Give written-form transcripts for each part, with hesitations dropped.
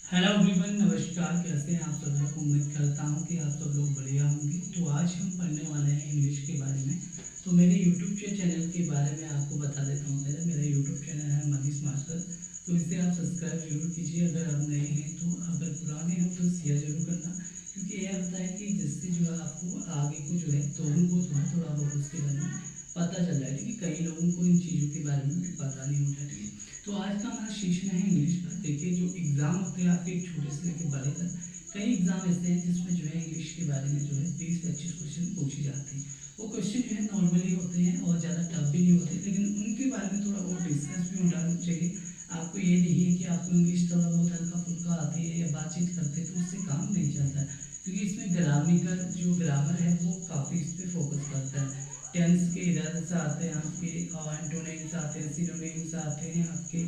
Hello everyone, नमस्कार। कैसे हैं आप सब लोग? उम्मीद करता हूं कि आप सब लोग बढ़िया होंगे। तो आज हम पढ़ने वाले हैं इंग्लिश के बारे में। तो मेरे यूट्यूब चैनल के बारे में आपको बता देता हूं। पहले मेरा यूट्यूब चैनल है मनीष मास्टर, तो इसे आप सब्सक्राइब जरूर कीजिए अगर आप नए हैं तो। अगर पुराने हैं तो शेयर जरूर करना, क्योंकि यह होता है कि जिससे जो है आपको आगे को जो है तो उनको थोड़ा बहुत उसके बारे में पता चल जाए। ठीक है, कई लोगों को इन चीज़ों के बारे में भी पता नहीं होता। ठीक है, तो आज का हमारा सेशन है इंग्लिश का। देखिए, जो एग्ज़ाम होते हैं आपके छोटे से लेकर बड़े तक, कई एग्ज़ाम ऐसे हैं जिसमें जो है इंग्लिश के बारे में जो है 20-25 क्वेश्चन पूछे जाते हैं। वो क्वेश्चन जो है नॉर्मली होते हैं और ज़्यादा टफ भी नहीं होते, लेकिन उनके बारे में थोड़ा बहुत डिस्कस भी होना चाहिए। आपको ये नहीं है कि आपको इंग्लिश थोड़ा बहुत हल्का फुल्का आती है या बातचीत करते हैं तो उससे काम नहीं चलता है, क्योंकि इसमें ग्रामिकल जो ग्रामर है वो काफ़ी इस पर फोकस करता है। टेंस के इधर से आते हैं आपके, एंटोनिम्स आते हैं, सिनोनिम्स आते हैं आपके,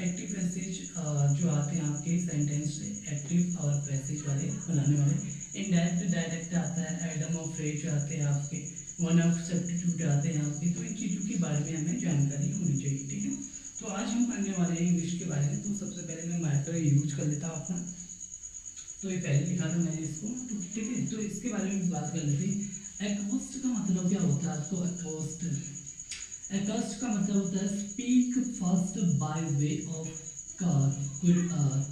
एक्टिव पैसेज जो आते हैं आपके सेंटेंस से एक्टिव और पैसेज वाले बनाने वाले, इनडायरेक्ट डायरेक्ट आता है, एडम और फ्रेज आते हैं आपके, वन ऑफ सब्स्टिट्यूट आते हैं आपके। तो इन चीज़ों के बारे में हमें जानकारी होनी चाहिए। ठीक है, तो आज हम पढ़ने वाले हैं इंग्लिश के बारे में। तो सबसे पहले मैं मार्कर यूज कर लेता हूँ अपना। तो ये पहले लिखा था मैंने इसको। तो ठीक है, तो इसके बारे में बात कर लेते हैं। एक्वोस्ट का मतलब क्या होता है आपको? एक्वोस्ट का मतलब होता है speak first by way of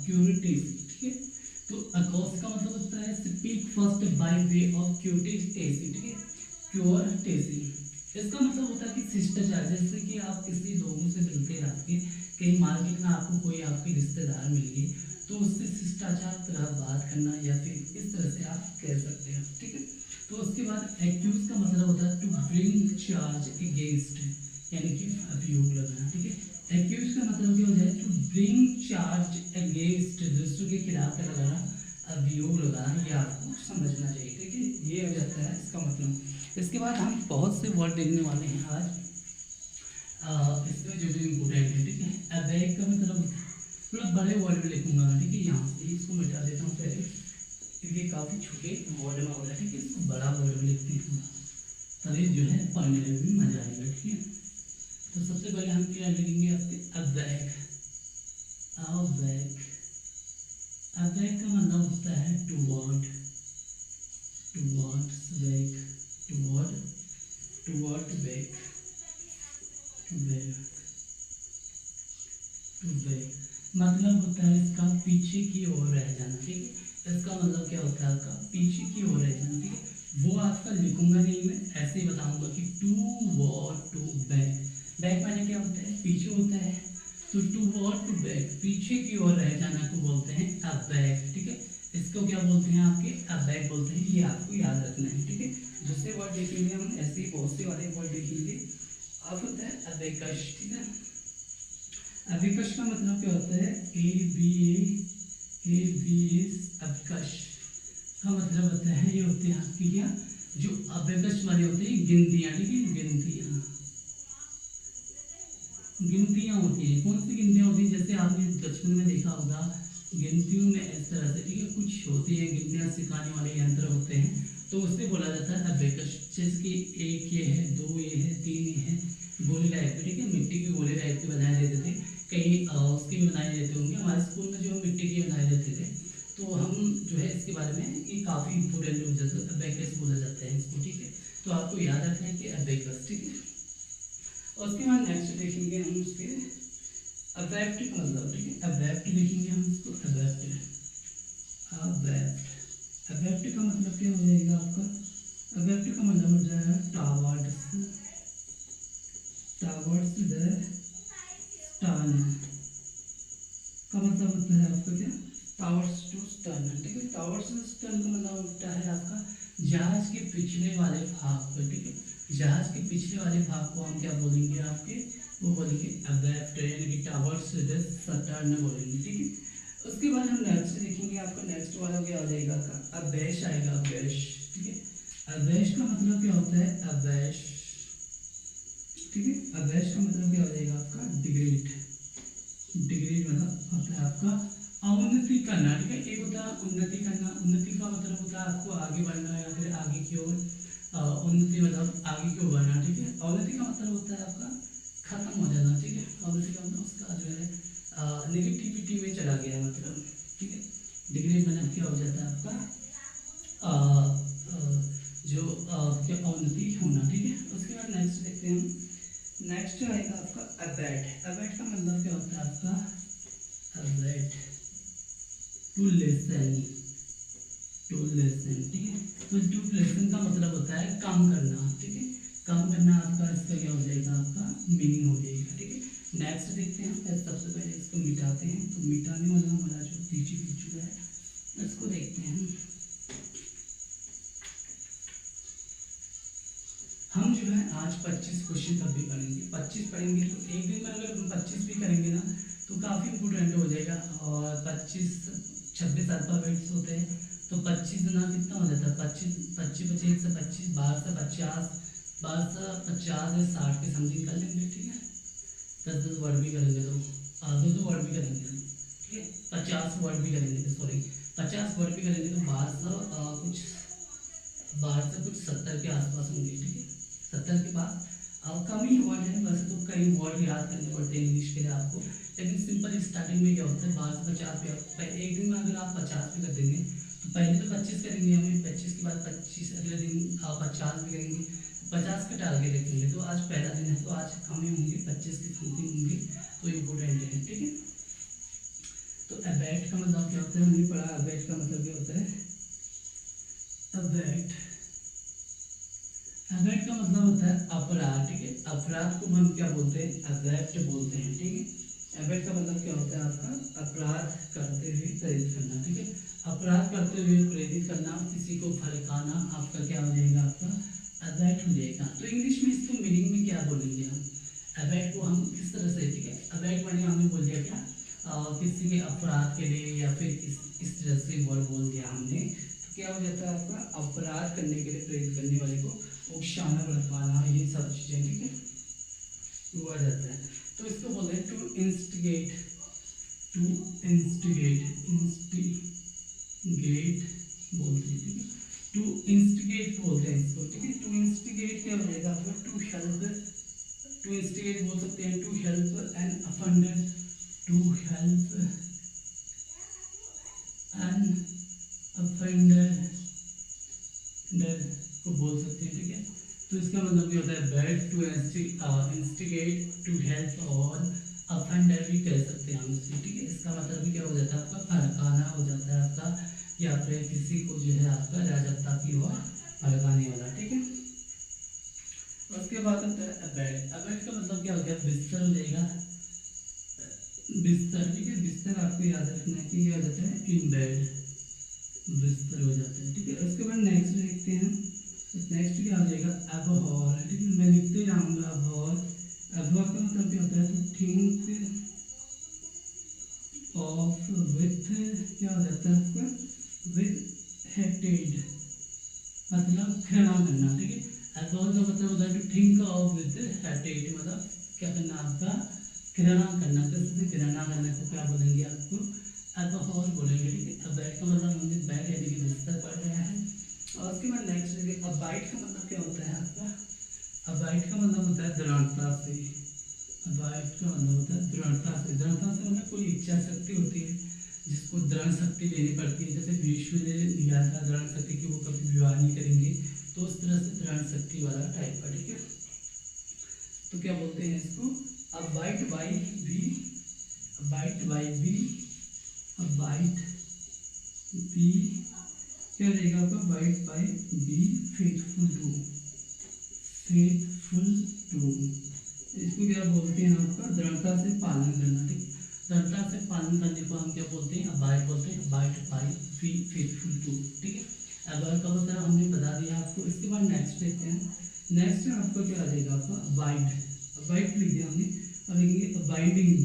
cruelty. ठीक है, तो एक्वोस्ट का मतलब होता है speak first by way of cruelty. ठीक है, क्यूरिटी इसका मतलब होता है कि शिष्टाचार। जैसे कि आप किसी लोगों से मिलते हैं, आपके कहीं मार्केट में आपको कोई आपके रिश्तेदार मिल गए, तो उससे शिष्टाचार तरह बात करना, या फिर इस तरह से आप कह सकते हैं। ठीक है, तो उसके बाद एक्यूज का मतलब होता है टू ब्रिंग चार्ज अगेंस्ट, यानी कि अभियोग लगाना। ठीक है, एक्यूज का मतलब क्या हो जाए? टू ब्रिंग चार्ज अगेंस्ट, दूसरों के खिलाफ लगाना, अभियोग लगाना। ये आपको समझना चाहिए। ठीक है, ये हो जाता है इसका मतलब। इसके बाद हम बहुत से वर्ड देखने वाले हैं आज इसमें जो जो इम्पोर्टेंट है। ठीक है, अबैक का मतलब थोड़ा बड़े वर्ड में लिखूंगा मैं। ठीक है, यहाँ से इसको मिटा देता हूँ पहले, क्योंकि काफ़ी छोटे वर्ड में हो रहा है। ठीक है, इसको बड़ा वर्ड में लिखते हैं तभी जो है पढ़ने में भी मजा आएगा। ठीक है, तो सबसे पहले हम क्या लिखेंगे आपके? अबैक। अबैक अबैक का मतलब होता है toward, towards back, toward, toward back, to back, to back मतलब होता है इसका पीछे की ओर रह जाना। ठीक है, इसका मतलब क्या होता है आपका? पीछे की ओर रह जाना। ठीक है, वो आपका लिखूंगा नहीं, मैं ऐसे ही बताऊंगा कि to what to back. Back माने क्या होता है? पीछे होता है। तो टू वॉट टू बैक, पीछे की ओर रह जाना को बोलते हैं अबैक। ठीक है, इसको क्या बोलते हैं आपके? अबैक बोलते हैं। ये आपको याद रखना है। ठीक है, दूसरे वर्ड देखेंगे हम, ऐसे ही बहुत से वाले वर्ड देखेंगे। अब होता है अबेकश। ठीक है, अबेकश का मतलब क्या होता है? अबेकश का मतलब होता है, ये होते हैं आपकी क्या, जो अबेकश वाले होते हैं गिनतियाँ। ठीक है, गिनतियाँ होती है। कौन सी गिनतियाँ होती है? जैसे आपने बचपन में देखा होगा गिनतियों में इस तरह से। ठीक है, कुछ होती है गिनतियाँ सिखाने वाले यंत्र होते हैं, तो उससे बोला जाता है अबेकश। जैसे कि एक ये है, दो ये है, तीन ये है, गोले टाइप के। ठीक है, मिट्टी के गोले टाइप के बनाए देते थे। कहीं उसके भी बनाए देते होंगे। हमारे स्कूल में जो मिट्टी के बनाए जाते थे, तो हम जो है इसके बारे में ये काफ़ी इंपॉर्टेंट हो जाता है। अबेकस बोला जाता है इसको। ठीक है, तो आपको याद रखना है कि अबेकस। ठीक है, और उसके बाद नेक्स्ट देखेंगे हम उसके अबैप्ट का मतलब। ठीक है, अबैप्ट देखेंगे हम इसको। अबैप्ट अबैप्ट का मतलब क्या हो जाएगा आपका? अबैप्ट का मतलब हो जाएगा टावर्ड्स, टावर्ड्स द टर्न का मतलब होता है आपका क्या? टावर्ड्स टू टर्न। ठीक है, टावर्ड्स टू टर्न का मतलब होता है आपका जहाज के पिछले वाले भाग पर। ठीक है, जहाज के पिछले वाले भाग को हम क्या बोलेंगे आपके? वो बोलेंगे अबैप्ट, यानी कि टावर्ड्स द टर्न बोलेंगे। ठीक है, उसके बाद हम नेक्स्ट देखेंगे। आपका नेक्स्ट वाला क्या हो जाएगा आपका? अबैश आएगा, अबैश। ठीक है, अबैश का मतलब क्या होता है? अबैश। ठीक है, अबैश का मतलब क्या हो जाएगा आपका? डिग्रेड। डिग्रेड मतलब होता है आपका अवनति करना। ठीक है, एक होता है उन्नति करना। उन्नति का मतलब होता है आपको आगे बढ़ना, या फिर आगे की ओर। उन्नति मतलब आगे की ओर बढ़ना। ठीक है, अवनति का मतलब होता है आपका खत्म हो जाना। ठीक है, अवनति का मतलब उसका जो है नेगेटिविटी में चला गया मतलब। ठीक है, देखते हैं हम। नेक्स्ट आएगा आपका अबैट। अबैट का मतलब क्या होता है आपका? अबैट टू लेसन, टू लेसन, ठीक है। तो टू लेसन का मतलब होता है काम करना, ठीक है। काम करना आपका इसका क्या हो जाएगा? आपका मीनिंग हो जाएगा, ठीक है। नेक्स्ट देखते हैं हम। सबसे पहले इसको मिटाते हैं। तो मिटाने वाला हमारा जो पीछे पीछे चुका है इसको देखते हैं हम जो है आज 25 क्वेश्चन तक भी करेंगे। 25 पढ़ेंगे तो एक दिन में अगर हम 25 भी करेंगे ना तो काफ़ी इंपोर्टेंट हो जाएगा। और 25 26 अल्फ़ाबेट्स होते हैं तो 25 गुना कितना हो जाता है? 25 25 25 125 12 से 50 12 से 50 या 60 के समथिंग कर लेंगे, ठीक है। 10 वर्ड भी करेंगे तो दो वर्ड भी करेंगे, ठीक है। 50 वर्ड भी करेंगे, सॉरी 50 वर्ड भी करेंगे तो 12 से कुछ 70 के आसपास होंगे, ठीक है। 70 के बाद कम ही वर्ड है, वैसे तो कई वर्ड याद करने पड़ते हैं इंग्लिश के लिए आपको, लेकिन सिंपल स्टार्टिंग में क्या होता है 12 से 50 पे एक दिन में अगर आप 50 भी कर देंगे तो पहले तो 25 करेंगे हमें, 25 के बाद 25 अगले दिन आप 50 भी करेंगे, 50 का टारगेट रखेंगे। तो आज पहला दिन है तो आज कम ही होंगे, 25 के समथिंग होंगे, तो इम्पोर्टेंट है, ठीक है। तो अबैट का मतलब क्या होता है? हमने पढ़ा अबैट का मतलब क्या होता है? अबैट अबैट का मतलब होता है अपराध, ठीक है। अपराध को हम क्या बोलते हैं? अबैट बोलते हैं, ठीक है। अबैट का मतलब क्या होता है आपका? अपराध करते हुए प्रेरित करना, ठीक है। अपराध करते हुए प्रेरित करना, किसी को भड़काना, आपका क्या हो जाएगा? आपका अबैट हो जाएगा। तो इंग्लिश में इसको मीनिंग में क्या बोलेंगे हम? अबैट को हम किस तरह से, ठीक है। अबैट माने हमें बोल दिया क्या? किसी के अपराध के लिए या फिर इस तरह से वर्ड बोल दिया हमने तो क्या हो जाता है? आपका अपराध करने के लिए प्रेरित करने वाले को उकसाना, भड़काना, ये सब चीज़ें, ठीक है, वो आ जाता है। तो इसको बोलते हैं to instigate, to instigate, instigate बोलते हैं, ठीक है। टू इंस्टिगेट बोलते हैं इसको, ठीक है। टू इंस्टिगेट क्या हो जाएगा आपका? टू हेल्प, टू इंस्टिगेट बोल सकते हैं, to help an offender, to help an offender को बोल सकते हैं, ठीक है। तो इसका मतलब क्या होता है? Bad to instigate, to help और अफेंडर भी कह सकते हैं हम इससे, ठीक है। इसका मतलब भी क्या हो जाता है? आपका भड़काना हो जाता है आपका, या फिर किसी को जो है आपका राजत्ता की ओर भड़काने वाला, ठीक है। उसके बाद होता है अबैट। अबैट का मतलब क्या हो गया? बिस्तर हो जाएगा, बिस्तर, ठीक है। बिस्तर आपको याद रखना है कि क्या हो जाता है? इन बेड, बिस्तर हो जाता है, ठीक है। उसके बाद नेक्स्ट देखते हैं। नेक्स्ट क्या हो जाएगा? अबहॉर, ठीक है। मैं लिखते जाऊंगा अबहॉर। अबहॉर का मतलब क्या होता है? टू थिंक ऑफ विथ, क्या हो जाता है आपका? विथ हेटेड, मतलब घृणा करना, ठीक है। अबहॉर का मतलब होता है to think of with hated, मतलब क्या करना? आपका घृणा करना, किसी से घृणा करने को क्या बोलेंगे? आपको अबहॉर बोलेंगे, ठीक है। अबैट का मतलब हमने बैड यानी कि बिस्तर पढ़ रहा है। और उसके बाद नेक्स्ट है अबाइट का मतलब क्या होता है आपका? अबाइट का मतलब होता है दृढ़ता से। अबाइट का मतलब होता है दृढ़ता से। दृढ़ता से मतलब कोई इच्छा शक्ति होती है जिसको दृढ़ शक्ति लेनी पड़ती है। जैसे भीष्म ने लिया था दृढ़ शक्ति कि वो कभी विवाह नहीं करेंगे, तो उस तरह से दृढ़ शक्ति वाला टाइप का, ठीक है। तो क्या बोलते हैं इसको? Abide by be, abide by be, abide be क्या रहेगा आपका? Abide by be faithful to, faithful to, इसको क्या बोलते हैं? आपका दृढ़ता से पालन करना, ठीक। दृढ़ता से पालन करने को हम क्या बोलते हैं? अबाइट बोलते हैं, अबाइट बाई बी फेथफुल टू, ठीक है। अबाइट का मतलब हमने बता दिया आपको। इसके बाद नेक्स्ट देखते हैं। नेक्स्ट आपका क्या आ जाएगा? आपका अबाइड, अबाइड लिख दिया हमने। अब लिखेंगे अबाइडिंग।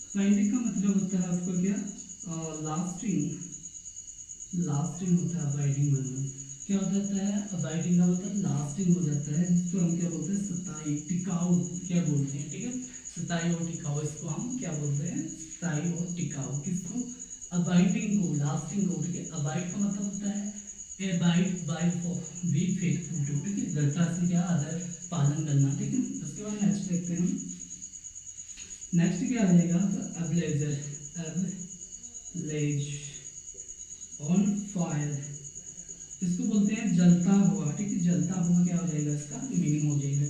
अबाइडिंग का मतलब होता है आपका क्या? लास्टिंग, लास्टिंग होता है अबाइडिंग मतलब क्या हो जाता है? अबाइडिंग का मतलब लास्टिंग हो जाता है, जिसको हम क्या बोलते हैं? स्थायी, टिकाऊ क्या बोलते हैं, ठीक है। स्थायी और टिकाऊ, इसको हम क्या बोलते हैं? स्थायी और टिकाऊ। किसको? अबाइडिंग को, लास्टिंग को, ठीक है। अबाइड का मतलब होता है abide by be faithful to, ठीक है। दृढ़ता से क्या? आदर पालन करना, ठीक है। उसके बाद नेक्स्ट देखते हैं हम। नेक्स्ट क्या आ जाएगा? अब्लेजर, अब्लेज, ऑन फायर, इसको बोलते हैं जलता हुआ, ठीक है। जलता हुआ क्या हो जाएगा? इसका मीनिंग हो जाएगा।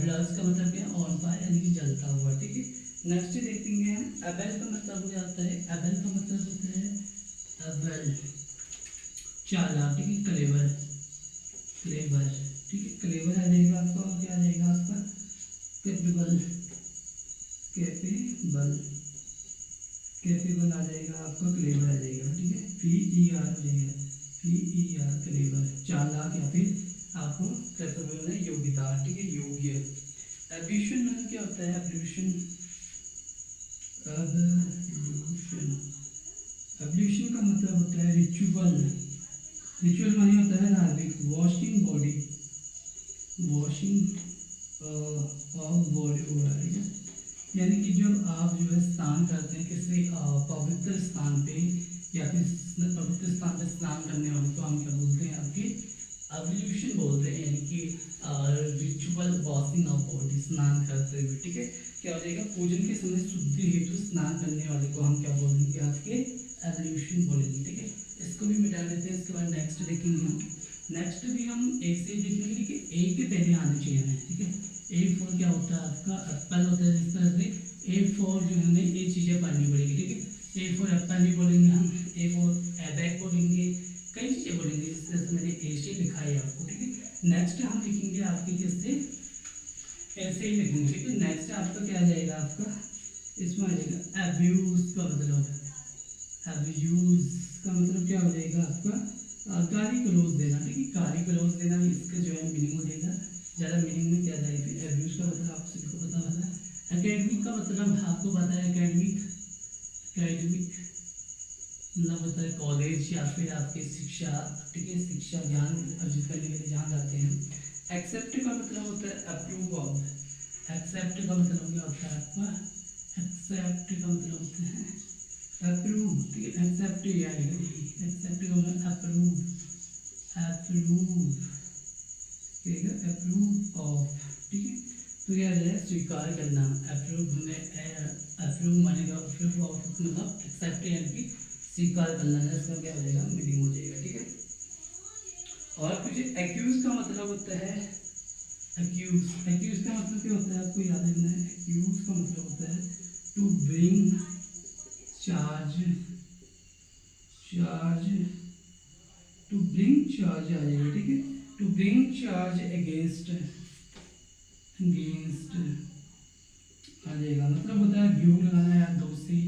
ब्लर्स का मतलब क्या है, ऑन फायर यानी कि जलता हुआ, ठीक है। नेक्स्ट देखेंगे हम एबेल का मतलब क्या होता है। एबेल का मतलब होता है एबेल चालाक, ठीक है, क्लेवर, क्लेवर, ठीक है, क्लेवर आ जाएगा आपका। और क्या आ जाएगा आपका, कैपेबल, कैपेबल, कैपेबल आ जाएगा आपका, क्लेवर आ जाएगा, ठीक है, PER हो जाएगा, PER क्लेवर, चालाक या फिर आपको कैपेबल में योग्यता, ठीक है, योग्य। एब्ल्यूशन मतलब क्या होता है, एब्ल्यूशन, एब्ल्यूशन, एब्ल्यूशन का मतलब होता है रिचुअल, रिचुअल माने होता है धार्मिक, washing body, washing of body हो रहा है, यानी कि जब आप जो है स्नान करते हैं किसी पवित्र स्थान पे या फिर पवित्र स्थान पे स्नान करने वाले को हम क्या बोलते हैं, आपके एब्ल्यूशन बोलते हैं, यानी कि रिचुअल वॉशिंग ऑफ बॉडी, स्नान करते हुए, ठीक है। क्या हो जाएगा, पूजन के समय शुद्धि हेतु स्नान करने वाले को हम क्या बोलेंगे, आपके एब्ल्यूशन बोलेंगे, ठीक है। इसको भी मिटा देते हैं। इसके बाद नेक्स्ट देखेंगे हम, नेक्स्ट भी हम एक से देखेंगे, ठीक है, ए के पहले आने चाहिए हमें, ठीक है। A फॉर क्या होता है आपका, एप्पल होता है, जिस तरह से A फॉर जो हमें ये चीज़ें पढ़नी पड़ेगी, ठीक है। A फॉर एप्पल भी बोलेंगे हम, A फॉर एबैक बोलेंगे, कई चीज़ें बोलेंगे, जिस तरह से मैंने A से लिखा है आपको, ठीक है। नेक्स्ट हम लिखेंगे आपके किससे, ऐसे ही लिखेंगे, ठीक है। नेक्स्ट आपका क्या आ जाएगा, आपका इसमें आ जाएगा एब्यूज का मतलब, एब्यूज का मतलब क्या हो जाएगा आपका, गाली गलौज देना, ठीक है, गाली गलौज देना, इसका जो है मीनिंग हो जाएगा। ज़्यादा मीनिंग में क्या जाएगा, फिर एब्यूज का मतलब आप सभी को पता होगा। एकेडमिक का मतलब आपको पता है, एकेडमिक, एकेडमिक मतलब होता है कॉलेज या फिर आपकी शिक्षा, ठीक है, शिक्षा ज्ञान अर्जित करने के लिए जहाँ जाते हैं। एक्सेप्ट का मतलब होता है अप्रूव ऑफ, एक्सेप्ट का मतलब क्या होता है आपका, एक्सेप्ट का मतलब होता है अप्रूव, ठीक है, एक्सेप्ट या एक्सेप्ट का मतलब अप्रूव, अप्रूव, अप्रूव ऑफ, ठीक है। तो क्या है, स्वीकार करना, अप्रूव में अप्रूव मानेगा, अप्रूव ऑफ मतलब एक्सेप्ट यानी कि स्वीकार करना है, इसका क्या हो जाएगा, मीनिंग हो जाएगा, ठीक है। और कुछ एक्यूज का मतलब होता है, एक्यूज, एक्यूज का मतलब क्या होता है, आपको याद रखना है। एक्यूज का मतलब होता है to bring charge, charge, to bring charge आ जाएगा, ठीक है, to bring charge against, against आ जाएगा, मतलब होता है अभियोग लगाना या दोषी,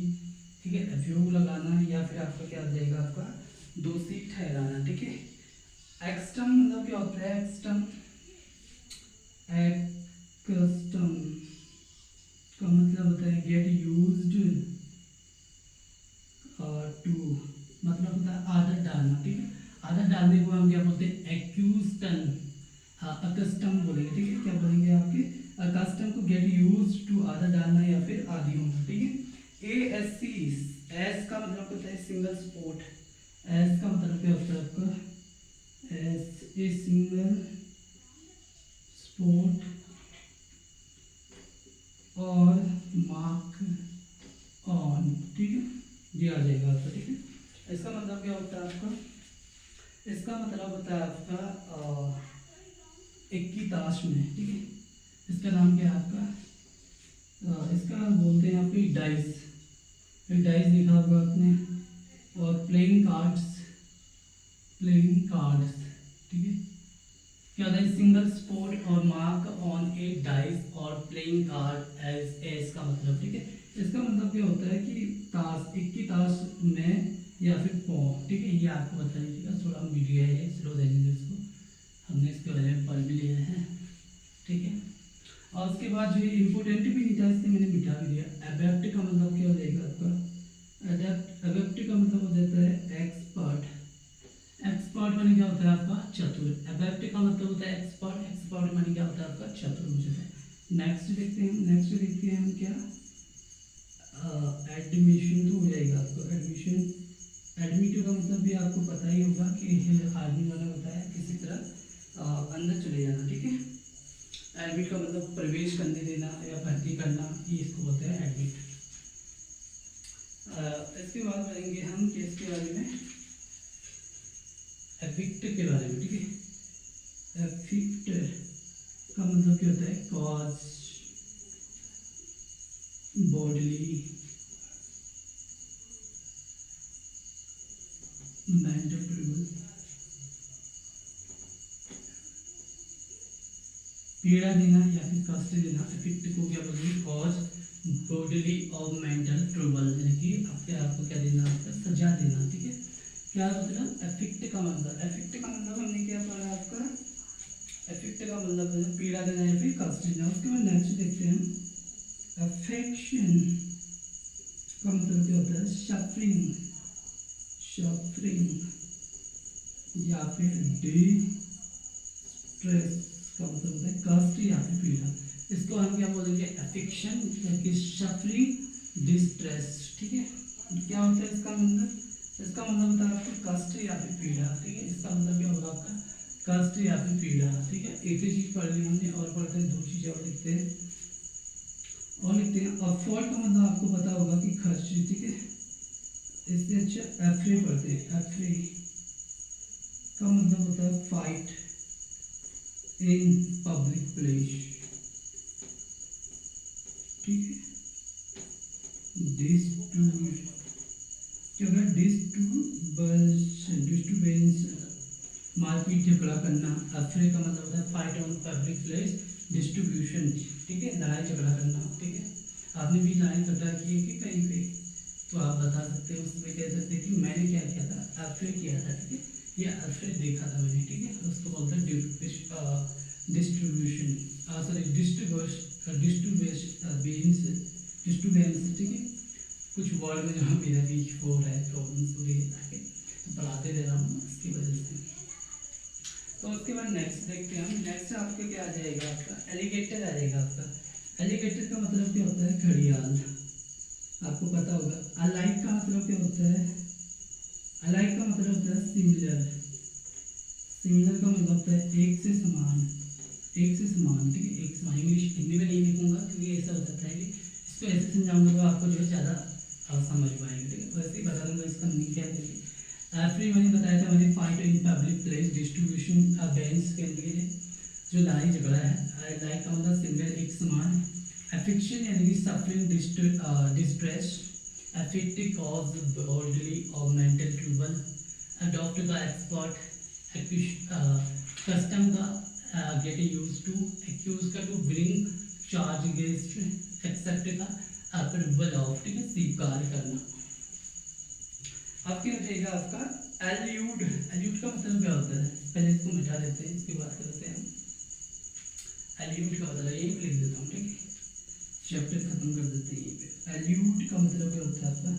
ठीक है, अभियोग लगाना या फिर आपका क्या आ जाएगा, आपका दोषी ठहराना, ठीक है। एक्सटम मतलब क्या होता है, एक्सटम, एक्सटम का मतलब होता है गेट यूज्ड टू, मतलब होता है आदत डालना, ठीक है। आदत डालने को हम क्या बोलते हैं, एक्यूस्टन, अकस्टम बोलेंगे, ठीक है। क्या बोलेंगे आपके, अकस्टम को गेट यूज टू आदत डालना या फिर आदि होना, ठीक है। ASC, एस का मतलब होता है सिंगल स्पोर्ट, एस का मतलब क्या होता है आपका, एस ए सिंगल स्पोर्ट और मार्क ऑन, ठीक है, ये आ जाएगा आपका, ठीक है। इसका मतलब क्या होता है आपका, इसका मतलब होता है आपका 21 ताश में, ठीक है। इसका नाम क्या है आपका, इसका बोलते हैं आपके डाइस, डाइस देखा होगा आपने, और प्लेइंग कार्ड्स, प्लेइंग कार्ड्स, ठीक है। क्या होता है, सिंगल स्पोर्ट और मार्क ऑन ए डाइस और प्लेइंग कार्ड एज एस का मतलब, ठीक है। इसका मतलब क्या होता है कि ताश, 21 ताश में या फिर पौ, ठीक है, ये आपको बता दीजिएगा, थोड़ा मीडिया है, स्लो देंगे इसको, हमने इसके बारे में पढ़ भी लिया है, ठीक है। और उसके बाद जो इम्पोर्टेंट भी नहीं था, इससे मैंने मिटा भी दिया। एडेप्ट का मतलब क्या हो जाएगा आपका, एडेप्ट, एडेप्ट का मतलब हो जाता है एक्सपर्ट, एक्सपर्ट माने क्या होता है आपका चतुर, एडेप्ट का मतलब होता है एक्सपर्ट, एक्सपर्ट माने क्या होता है आपका चतुर, मुझे। नेक्स्ट देखते हैं, नेक्स्ट देखते हैं हम क्या, एडमिशन तो हो जाएगा आपको, एडमिशन, एडमिट का मतलब भी आपको पता ही होगा कि आर्मी वाला होता है किसी तरह अंदर चले जाना, ठीक है। एडमिट का मतलब प्रवेश करने देना या भर्ती करना, ये इसको बोलते हैं एडमिट। इसके बाद पढ़ेंगे हम किसके बारे में, एफिक्ट के बारे में, ठीक है। एफिक्ट का का मतलब क्या होता है, कॉज बॉडली मेंटल ट्रबल, पीड़ा देना या फिर कष्ट देना। इफेक्ट को क्या बोलते हैं, कॉज बॉडली और मेंटल ट्रबल, यानी कि आपके आपको क्या देना, आपका सजा देना। ठीक है, क्या मतलब इफेक्ट का मतलब, इफेक्ट का मतलब हमने क्या पढ़ा, आपका इफेक्ट का मतलब है पीड़ा देना या फिर कष्ट देना। उसके बाद नेक्स्ट देखते हैं, अफेक्शन का मतलब क्या होता है, सफरिंग, सफरिंग या फिर डिस्ट्रेस का मतलब होता है कष्ट या फिर पीड़ा। इसको हम क्या बोलेंगे, अफेक्शन या फिर सफरिंग, डिस्ट्रेस। ठीक है, क्या होता है इसका मतलब, इसका मतलब होता है आपको कष्ट या फिर पीड़ा। ठीक है, इसका मतलब क्या होगा आपका, कष्ट या फिर पीड़ा। ठीक है, एक ही चीज पढ़ ली हमने, और पढ़ते हैं दो चीजें और लिखते हैं, और लिखते हैं। अफोर्ड का मतलब आपको पता होगा कि खर्च। ठीक है, इससे अच्छा एफ्रे पढ़ते हैं। एफ्रे का मतलब होता है फाइट इन पब्लिक प्लेस। ठीक है, डिस्टर्बेंस, मारपीट झगड़ा करना। अफरे का मतलब होता है fight on public place, distribution. ठीक है, लड़ाई झगड़ा करना। ठीक है, आपने भी लड़ाई झगड़ा की है कि कहीं पे, तो आप बता सकते हो, उसमें कह सकते हैं कि मैंने क्या किया था, अफरे किया था। ठीक है, ये अफरे देखा था मैंने। ठीक है, उसको बोलते हैं डिस्ट्रीब्यूशन, सॉरी डिस्टर्बेंस। ठीक है, कुछ वर्ड में जहाँ मेरा भी हो रहा है, प्रॉब्लम्स हो रही है, ताकि तो पढ़ाते रह रहा हूँ इसकी वजह से। तो उसके बाद नेक्स्ट देखते हैं हम। नेक्स्ट आपके क्या आ जाएगा, आपका एलिगेटर आ जाएगा। आपका एलिगेटर का मतलब क्या होता है, घड़ियाल, आपको पता होगा। अलाइक का मतलब क्या होता है, अलाइक का मतलब होता है सिमिलर, सिमिलर का मतलब होता है एक से समान, एक से समान। ठीक है, एक समान, इंग्लिश हिंदी में नहीं लिखूंगा क्योंकि ऐसा हो जाता है कि इसको ऐसे समझाऊंगा तो आपको जो है ज़्यादा समझ पाएंगे। ठीक है, वैसे ही बता दूंगा इसका मीनिंग क्या है। एफ्री मैंने बताया था, मैंने fight in public place, distribution bans के लिए जो लड़ाई झगड़ा है। लाइक का मतलब सिमिलर, एक समान। एफिक्शन यानी कि suffering, distress, affected cause bodily or mental trouble, adopt का expert, custom का get used to, accuse का to bring charge against, accept का approval of। ठीक है, स्वीकार करना। अब क्या हो जाएगा आपका एल्यूड। एल्यूड का मतलब क्या होता है, पहले इसको मिटा देते हैं, इसकी बात करते हैं। एल्यूड का मतलब यही लिख देता हूँ। ठीक है, चैप्टर खत्म कर देते हैं यहीं पे। एल्यूड का मतलब क्या होता है आपका,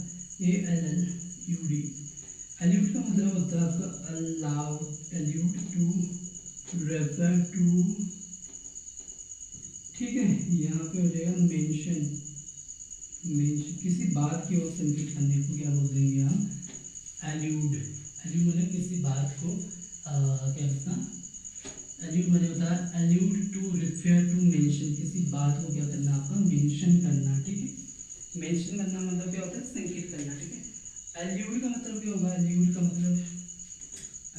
ALLUD। एल्यूड का मतलब होता है आपका allow, allude to, refer to. ठीक है, यहाँ पे हो जाएगा मेंशन, मेंशन किसी बात की ओर संकेत करने को क्या बोल देंगे हम, एल्यूड। एल्यूड मतलब किसी बात को क्या होता है, एल्यूड मतलब होता है allude to, refer to, mention, किसी बात को क्या करना, आपका मेंशन करना। ठीक है, मेंशन करना मतलब क्या होता है, संकेत करना। ठीक है, एल्यूड का मतलब क्या होगा, एल्यूड का मतलब,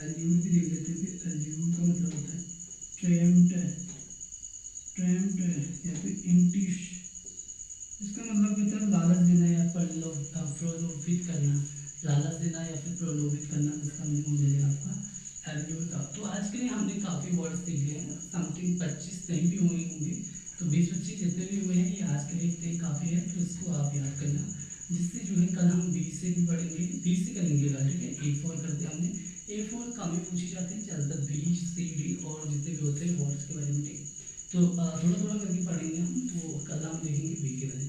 एल्यूड भी देख लेते हैं कि एल्यूड का मतलब होता है ट्रेम्प्ट, ट्रेम्प्ट या फिर इंटिश। इसका मतलब होता है लालच देना या प्रलोभित करना, लालच देना या फिर प्रलोभित करना। इसका मतलब हो जाएगा आपका एल्यूड का। तो आज के लिए हमने काफ़ी वर्ड सीख लिए हैं, समथिंग 25 नहीं भी हुए होंगे, तो 20-25 जितने भी हुए हैं ये आज के लिए इतने काफ़ी है। तो इसको आप याद करना, जिससे जो है कल हम 20 से भी पढ़ेंगे, 20 से करेंगे। ठीक है, A4 करते हमने, A4 कम ही पूछी जाते हैं, ज़्यादातर B, C, D और जितने भी होते हैं वर्ड्स के बारे में। ठीक, तो थोड़ा थोड़ा करके पढ़ेंगे हम, तो कल हम देखेंगे B के बारे में।